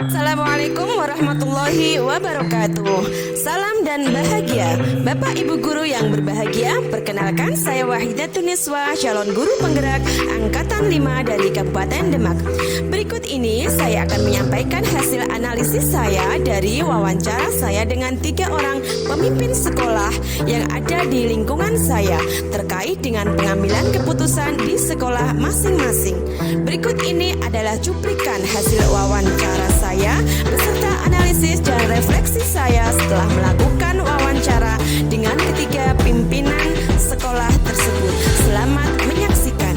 Assalamualaikum warahmatullahi wabarakatuh. Salam dan bahagia Bapak Ibu Guru yang berbahagia. Perkenalkan, saya Wahidatun Niswa, calon guru penggerak Angkatan 5 dari Kabupaten Demak. Berikut ini saya akan menyampaikan hasil analisis saya dari wawancara saya dengan 3 orang pemimpin sekolah yang ada di lingkungan saya terkait dengan pengambilan keputusan di sekolah masing-masing. Berikut ini adalah cuplikan hasil wawancara saya beserta analisis dan refleksi saya setelah melakukan wawancara dengan ketiga pimpinan sekolah tersebut. Selamat menyaksikan.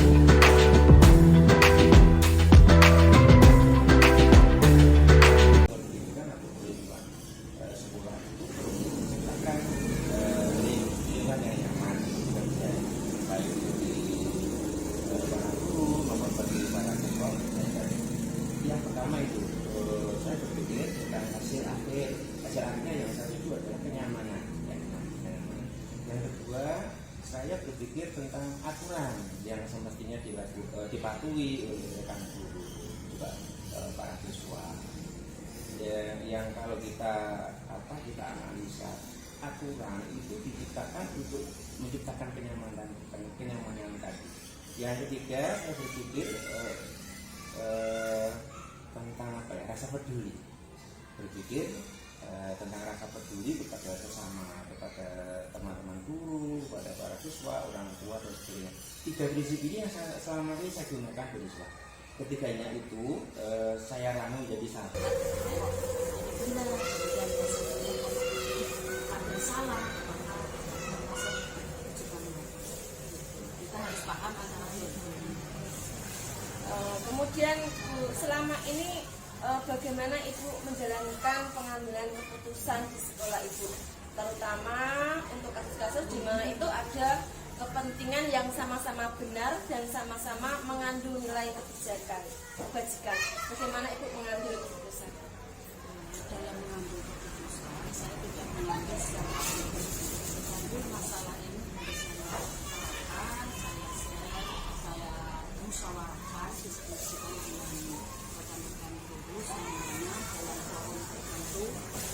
Yang pertama itu saya berpikir tentang hasil akhirnya yang satu itu adalah kenyamanan. Yang kedua, saya berpikir tentang aturan yang semestinya dipatuhi oleh rekan guru juga para siswa. Yang kalau kita analisa aturan itu diciptakan untuk menciptakan kenyamanan tadi. Yang ketiga, saya berpikir tentang rasa peduli, berpikir tentang rasa peduli kepada sesama, kepada teman-teman guru, kepada para siswa, orang tua dan sebagainya. 3 prinsip ini yang selama ini saya gunakan di siswa. Ketiganya itu saya ramu menjadi satu. Kita harus paham antara Kemudian selama ini bagaimana Ibu menjalankan pengambilan keputusan di sekolah Ibu, terutama untuk kasus-kasus di mana itu ada kepentingan yang sama-sama benar dan sama-sama mengandung nilai kebijakan. Bagaimana Ibu mengambil keputusan? dalam mengambil keputusan, saya tidak mengambil secara tetapi masalah ini harus saya bicarakan, saya musyawarahkan, diskusikan dengan rekan-rekan guru semuanya dalam forum tertentu,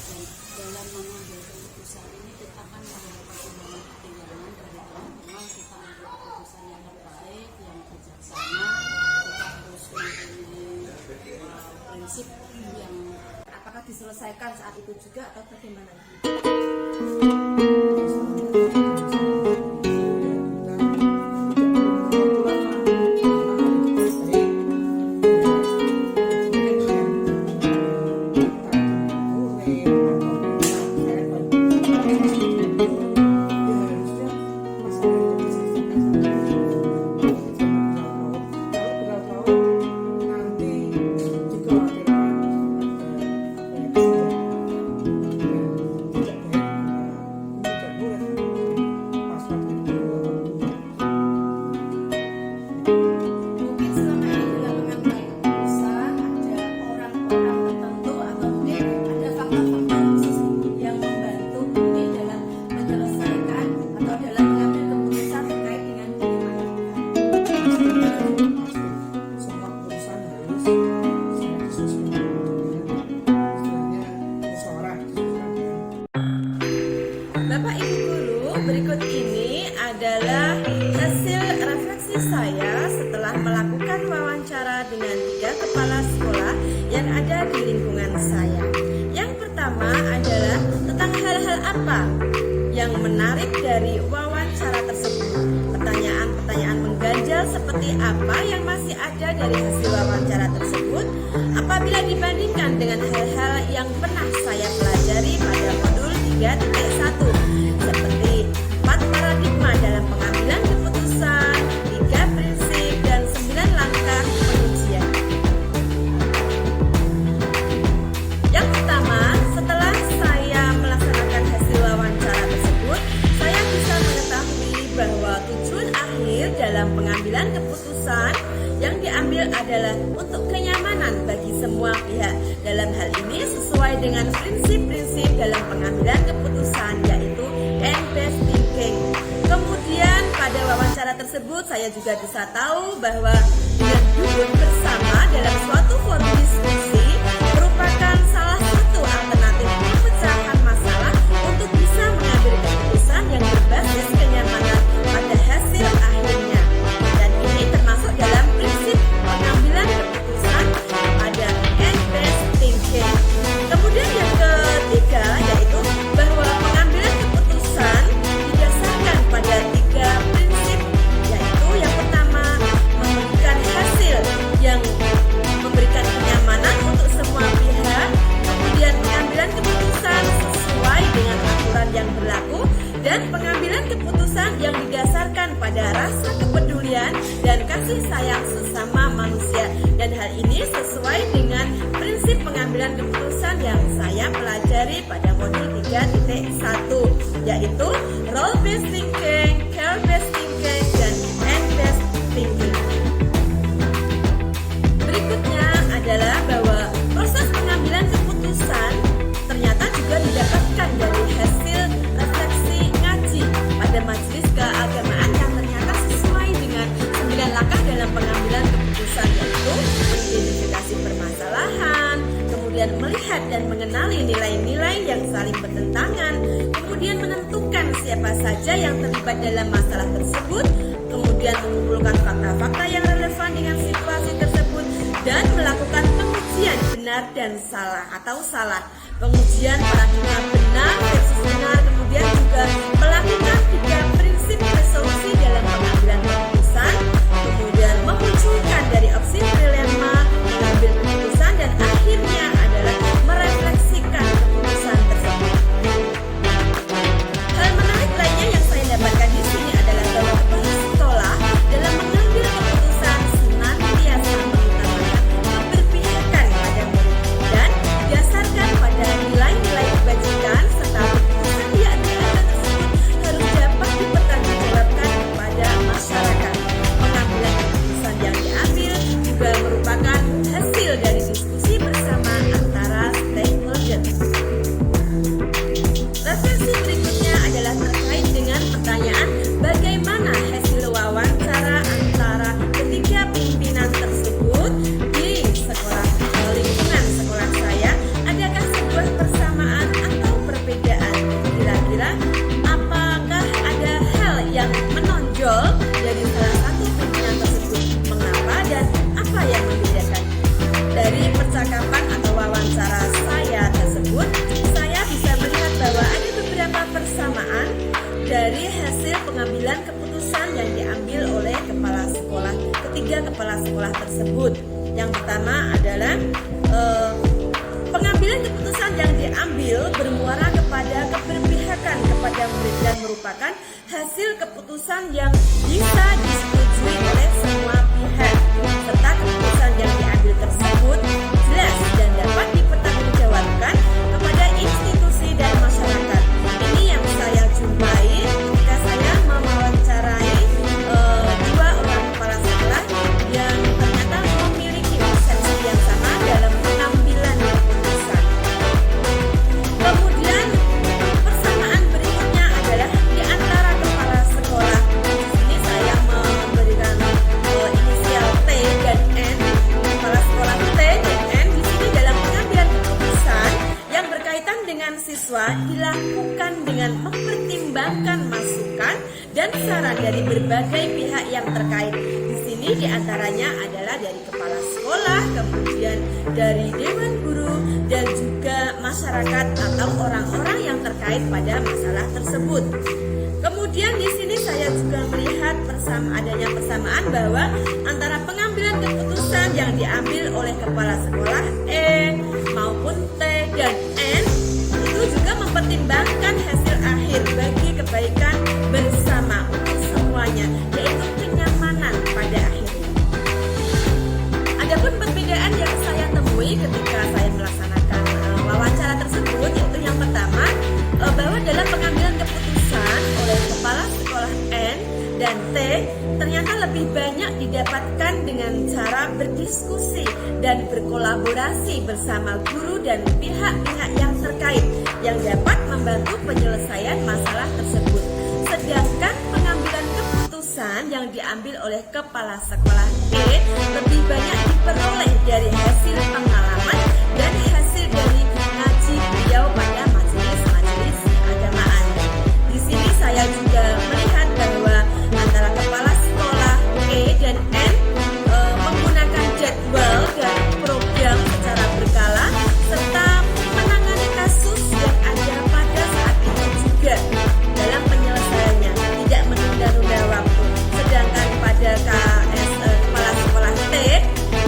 dan dalam mengambil keputusan ini kita akan mengambil pertimbangan dari teman-teman, kita ambil keputusan yang terbaik, yang bijaksana, kita harus mempunyai prinsip yang Apakah diselesaikan saat itu juga atau bagaimana? Bapak Ibu Guru, berikut ini adalah hasil refleksi saya setelah melakukan wawancara dengan 3 kepala sekolah yang ada di lingkungan saya. Yang pertama adalah tentang hal-hal apa yang menarik dari wawancara tersebut. Pertanyaan-pertanyaan mengganjal seperti apa yang masih ada dari hasil wawancara tersebut apabila dibandingkan dengan hal-hal yang pernah saya pelajari pada modul 3.1 seperti 4 paradigma dalam pengambilan keputusan, 3 prinsip, dan 9 langkah pengujian. Yang pertama, setelah saya melaksanakan hasil wawancara tersebut, saya bisa mengetahui bahwa tujuan akhir dalam pengambilan keputusan yang diambil adalah untuk kenyamanan bagi semua pihak. Dalam hal ini sesuai dengan prinsip-prinsip dalam pengambilan keputusan, yaitu end-based thinking. Kemudian pada wawancara tersebut saya juga bisa tahu bahwa dengan duduk bersama dalam suatu forum diskusi merupakan pengambilan keputusan yang saya pelajari pada modul 3.1, yaitu role based thinking, care based thinking, dan end based thinking. Berikutnya adalah bahwa proses pengambilan keputusan ternyata juga didapatkan dari hasil refleksi ngaji pada majelis keagamaan yang ternyata sesuai dengan 9 langkah dalam pengambilan keputusan, yaitu mengidentifikasi permasalahan, kemudian melihat dan mengenali nilai-nilai yang saling bertentangan, kemudian menentukan siapa saja yang terlibat dalam masalah tersebut, kemudian mengumpulkan fakta-fakta yang relevan dengan situasi tersebut, dan melakukan pengujian benar dan salah atau salah, pengujian paradigma benar versus benar, kemudian juga melakukan 3 prinsip resolusi dalam pengambilan keputusan, kemudian memunculkan dari opsi dilema, mengambil keputusan, dan akhirnya adalah merefleksikan keputusan tersebut. Hal menarik lainnya yang saya dapatkan di sini adalah bahwa kepala sekolah dalam mengambil keputusan senantiasa mengutamakan keberpihakan pada murid dan didasarkan pada nilai-nilai kebajikan, serta keputusan yang diambil tersebut harus dapat dipertanggungjawabkan kepada masyarakat. Pengambilan keputusan yang diambil juga merupakan hasil dari diskusi bersama antara stakeholder. Refleksi berikutnya adalah terkait dengan pertanyaan bagaimana hasil wawancara antara ketiga pimpinan tersebut di sekolah lingkungan sekolah saya. Adakah sebuah persamaan atau perbedaan? Kira-kira apakah ada hal yang menonjol dari salah satu pimpinan tersebut? Mengapa dan apa yang membedakan? Dari percakapan atau wawancara saya tersebut, saya bisa melihat bahwa ada beberapa persamaan dari hasil pengambilan keputusan yang diambil oleh ketiga kepala sekolah tersebut. Yang pertama adalah pengambilan keputusan yang diambil bermuara kepada keberpihakan kepada murid dan merupakan hasil keputusan yang bisa disetujui oleh semua pihak, serta keputusan yang diambil tersebut jelas dan dapat dipertanggungjawabkan kepada institusi dan masyarakat. Ini yang saya jumpai ketika saya mewawancarai 2 orang kepala sekolah yang ternyata memiliki persepsi yang sama dalam pengambilan keputusan. Kemudian persamaan berikutnya adalah di antara kepala sekolah. Di sini saya memberikan inisial T dan N. Kepala sekolah T dan N di sini dalam pengambilan keputusan yang berkaitan dengan siswa dilakukan dengan mempertimbangkan masukan dan saran dari berbagai pihak yang terkait. Di sini diantaranya adalah dari kepala sekolah, kemudian dari dewan guru, dan juga masyarakat atau orang-orang yang terkait pada masalah tersebut. Kemudian di sini saya juga melihat adanya persamaan bahwa antara pengambilan keputusan yang diambil oleh kepala sekolah E maupun T dan N itu juga mempertimbangkan hasil akhir bagi kebaikan bersama untuk semuanya, yaitu kenyamanan pada akhirnya. Adapun perbedaan yang saya temui ketika saya melaksanakan wawancara tersebut, yaitu yang pertama bahwa dalam pengambilan keputusan oleh kepala sekolah N dan T ternyata lebih banyak didapatkan dengan cara berdiskusi dan berkolaborasi bersama guru dan pihak-pihak yang terkait yang dapat membantu penyelesaian masalah tersebut. Sedangkan pengambilan keputusan yang diambil oleh kepala sekolah E lebih banyak diperoleh dari hasil pengalaman dan hasil dari ngaji beliau pada majelis-majelis keagamaan. Di sini saya juga melihat bahwa antara kepala sekolah E dan N menggunakan jadwal dan program secara berkala serta menangani kasus yang ada pada saat itu juga dalam penyelesaiannya, tidak menunda-nunda waktu. Sedangkan pada kepala sekolah T,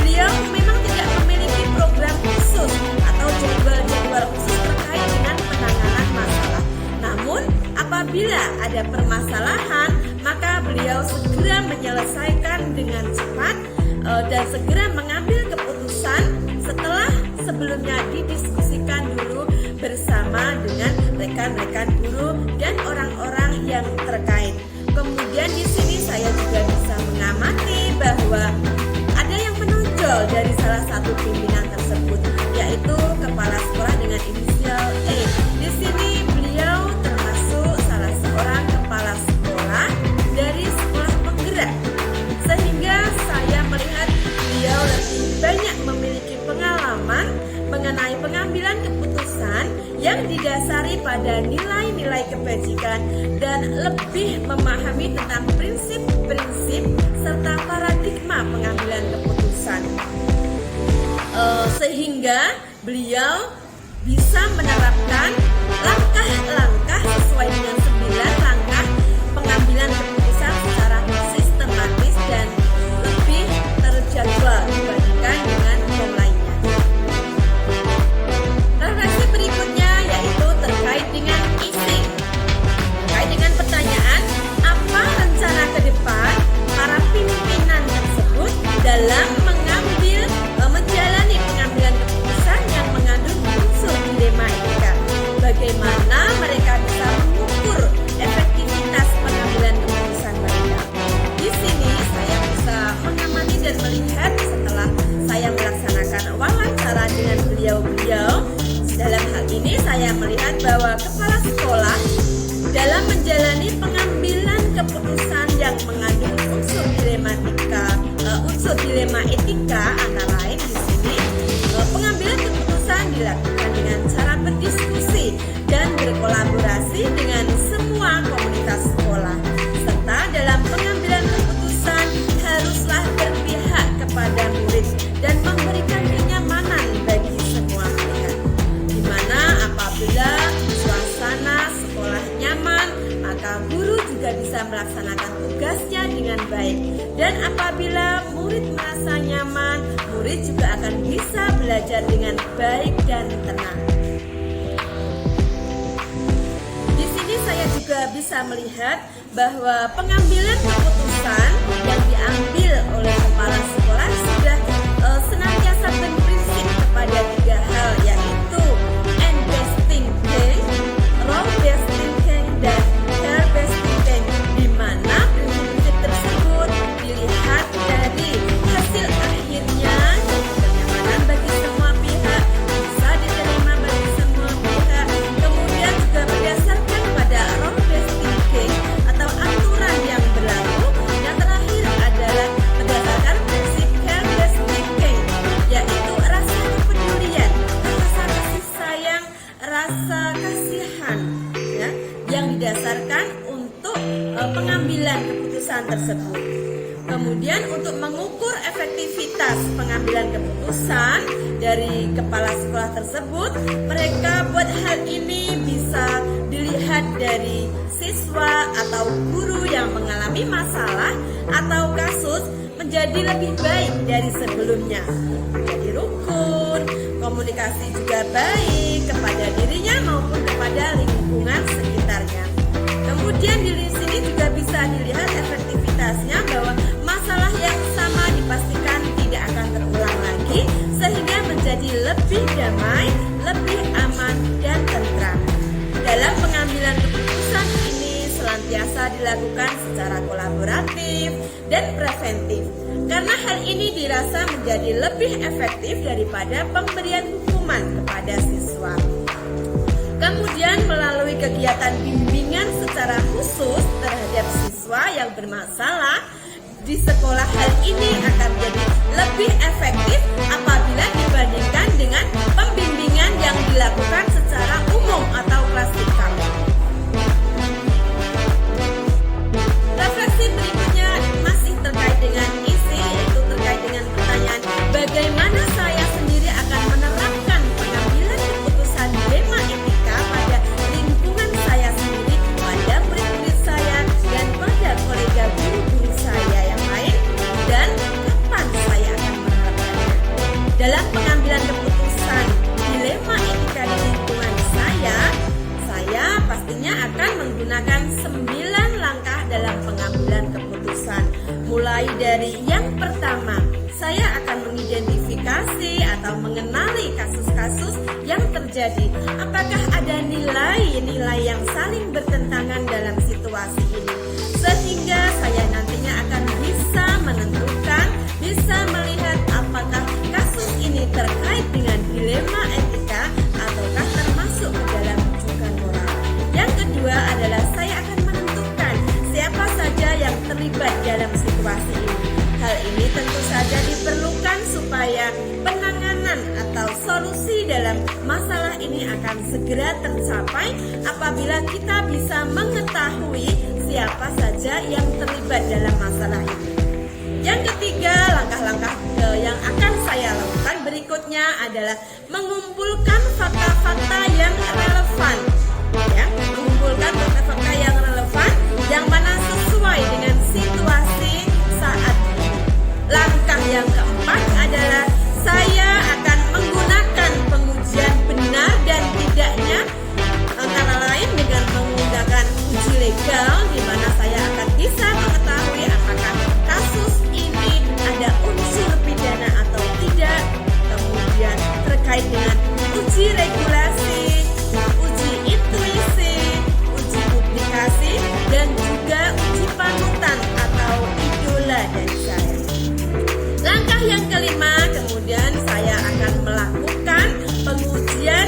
beliau memang tidak memiliki program khusus atau jadwal-jadwal khusus terkait dengan penanganan masalah. Namun apabila ada permasalahan, maka beliau segera menyelesaikan dengan cepat dan segera mengambil keputusan setelah sebelumnya didiskusikan dulu bersama dengan rekan-rekan guru dan orang-orang yang terkait. Kemudian di sini saya juga bisa mengamati bahwa ada yang menonjol dari salah satu pimpinan tersebut, yaitu kepala sekolah dengan inisial E. Di sini beliau termasuk salah seorang kepala sekolah dari sekolah penggerak, sehingga saya melihat beliau lebih banyak memiliki pengalaman mengenai pengambilan keputusan yang didasari pada nilai-nilai kebajikan dan lebih memahami tentang prinsip-prinsip serta paradigma pengambilan keputusan, sehingga beliau bisa menerapkan langkah-langkah sesuai dengan 9 langkah pengambilan keputusan secara sistematis dan lebih terjadwal dibandingkan dengan yang lainnya. Refleksi berikutnya yaitu terkait dengan isi. Terkait dengan pertanyaan, apa rencana ke depan para pimpinan tersebut dalam menjalani pengambilan keputusan yang mengandung unsur dilema etika. Bagaimana mereka bisa mengukur efektivitas pengambilan keputusan mereka. Di sini saya bisa mengamati dan melihat setelah saya melaksanakan wawancara dengan beliau-beliau. Dalam hal ini saya melihat bahwa kepala sekolah dalam menjalani pengambilan keputusan yang mengandung unsur dilema etika antara lain di sini pengambilan keputusan dilakukan dengan cara berdiskusi dan berkolaborasi dengan semua komunitas sekolah, serta dalam pengambilan keputusan haruslah berpihak kepada murid dan memberikan kenyamanan bagi semua pihak, di mana apabila suasana sekolah nyaman, maka guru juga bisa melaksanakan tugasnya dengan baik, dan apabila murid merasa nyaman, murid juga akan bisa belajar dengan baik dan tenang. Di sini saya juga bisa melihat bahwa pengambilan keputusan yang diambil oleh kepala sekolah sudah senantiasa berprinsip kepada 3 hal, yaitu end-based thinking, role-based thinking, dan care-based thinking, di mana prinsip tersebut dilihat dari hasil akhirnya kenyamanan bagi semua pihak, bisa diterima bagi semua pihak. Kemudian juga berdasarkan pada role-based thinking atau aturan yang berlaku. Yang terakhir adalah berdasarkan prinsip care-based thinking, yaitu rasa kepedulian, rasa kasih sayang, rasa kasihan, ya, yang didasarkan untuk pengambilan keputusan tersebut. Kemudian untuk mengukur efektivitas pengambilan keputusan dari kepala sekolah tersebut, mereka buat hal ini bisa dilihat dari siswa atau guru yang mengalami masalah atau kasus menjadi lebih baik dari sebelumnya, menjadi rukun, komunikasi juga baik kepada dirinya maupun kepada lingkungan sekitarnya. Kemudian di sini juga bisa dilihat efektivitasnya bahwa masalah yang sama dipastikan tidak akan terulang lagi, sehingga menjadi lebih damai, lebih aman, dan tentram. Dalam pengambilan keputusan ini senantiasa dilakukan secara kolaboratif dan preventif, karena hal ini dirasa menjadi lebih efektif daripada pemberian hukuman kepada siswa. Kemudian melalui kegiatan bimbingan secara khusus terhadap siswa yang bermasalah di sekolah, hal ini akan menjadi lebih efektif apabila dibandingkan dengan pembimbingan yang dilakukan secara umum atau klasikal. Refleksi berikutnya masih terkait dengan isi, yaitu terkait dengan pertanyaan bagaimana saya sendiri akan menerapkan pengambilan keputusan dilema etika pada lingkungan saya sendiri, pada murid-murid saya, dan pada kolega guru-guru saya yang lain, dan kapan saya akan menerapkannya. Dalam pengambilan keputusan terjadi? Apakah ada nilai-nilai yang saling bertentangan dalam situasi ini? Sehingga saya nantinya akan bisa menentukan, bisa melihat apakah kasus ini terkait dengan dilema etika ataukah termasuk ke dalam rujukan moral. Yang kedua adalah saya akan menentukan siapa saja yang terlibat dalam situasi ini. Hal ini tentu saja diperlukan supaya penanganan atau solusi dalam masalah ini akan segera tercapai apabila kita bisa mengetahui siapa saja yang terlibat dalam masalah ini. Yang ketiga, langkah-langkah yang akan saya lakukan berikutnya adalah mengumpulkan fakta-fakta yang relevan. Ya, mengumpulkan fakta-fakta yang relevan yang mana sesuai dengan situasi saat ini. Langkah yang keempat adalah saya akan menggunakan pengujian benar dan tidaknya, antara lain dengan menggunakan uji legal di mana saya akan bisa mengetahui apakah kasus ini ada unsur pidana atau tidak. Kemudian terkait dengan uji regulasi, uji intuisi, uji publikasi, dan juga uji panutan atau idola dari saya. Langkah yang kelima, kemudian saya akan melakukan pengujian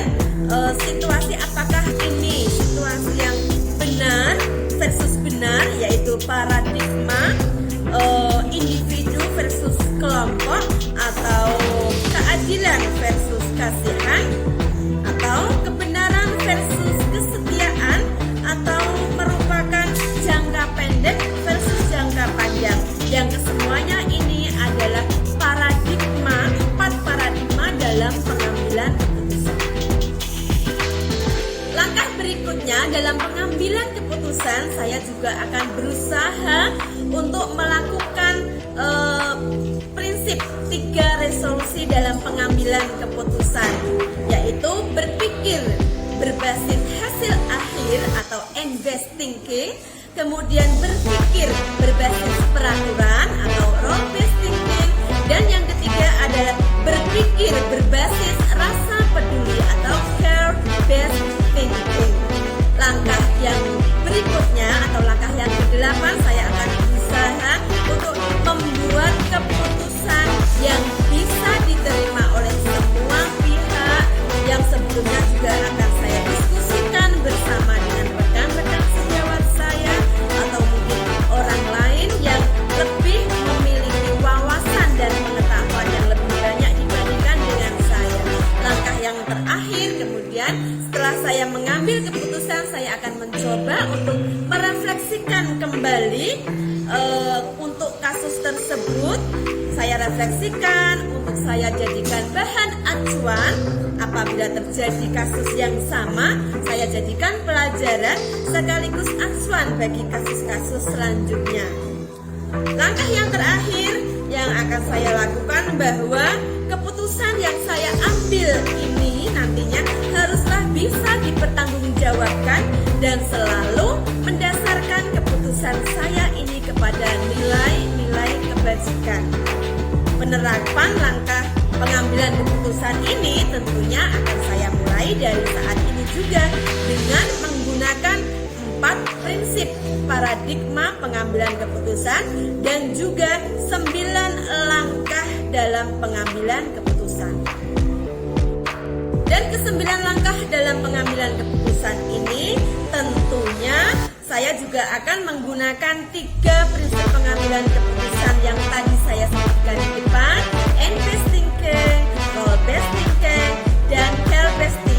situasi apakah ini situasi yang benar versus benar, yaitu paradigma individu versus kelompok, atau keadilan versus kasihan, atau kebenaran versus kesetiaan, atau merupakan jangka pendek versus jangka panjang. Yang kesemuanya ini adalah paradigma, 4 paradigma dalam pengambilan keputusan. Langkah berikutnya dalam pengambilan keputusan, saya juga akan berusaha untuk melakukan prinsip 3 resolusi dalam pengambilan keputusan, yaitu berpikir berbasis hasil akhir atau end-based thinking, kemudian berpikir berbasis peraturan atau role-based thinking, dan yang ketiga adalah berpikir berbasis rasa peduli atau care-based thinking. Langkah yang berikutnya atau langkah yang ke-8, saya akan berusaha untuk membuat keputusan yang bisa diterima oleh semua pihak, yang sebelumnya juga akan saya diskusikan bersama dengan rekan-rekan sejawat saya atau mungkin orang lain yang lebih memiliki wawasan dan pengetahuan yang lebih banyak dibandingkan dengan saya. Langkah yang terakhir, kemudian setelah saya mengambil keputusan, saya akan mencoba untuk merefleksikan kembali untuk kasus tersebut. Saya refleksikan untuk saya jadikan bahan acuan apabila terjadi kasus yang sama. Saya jadikan pelajaran sekaligus acuan bagi kasus-kasus selanjutnya. Langkah yang terakhir yang akan saya lakukan bahwa keputusan yang saya ambil ini nantinya haruslah bisa dipertanggungjawabkan dan selalu mendasarkan keputusan saya ini kepada nilai-nilai kebajikan. Penerapan langkah pengambilan keputusan ini tentunya akan saya mulai dari saat ini juga dengan menggunakan 4 prinsip paradigma pengambilan keputusan dan juga 9 langkah dalam pengambilan keputusan. Dan ke-9 langkah dalam pengambilan keputusan ini tentunya saya juga akan menggunakan 3 prinsip pengambilan keputusan yang tadi saya sebutkan di depan, end-based thinking, role-based thinking, dan care-based thinking.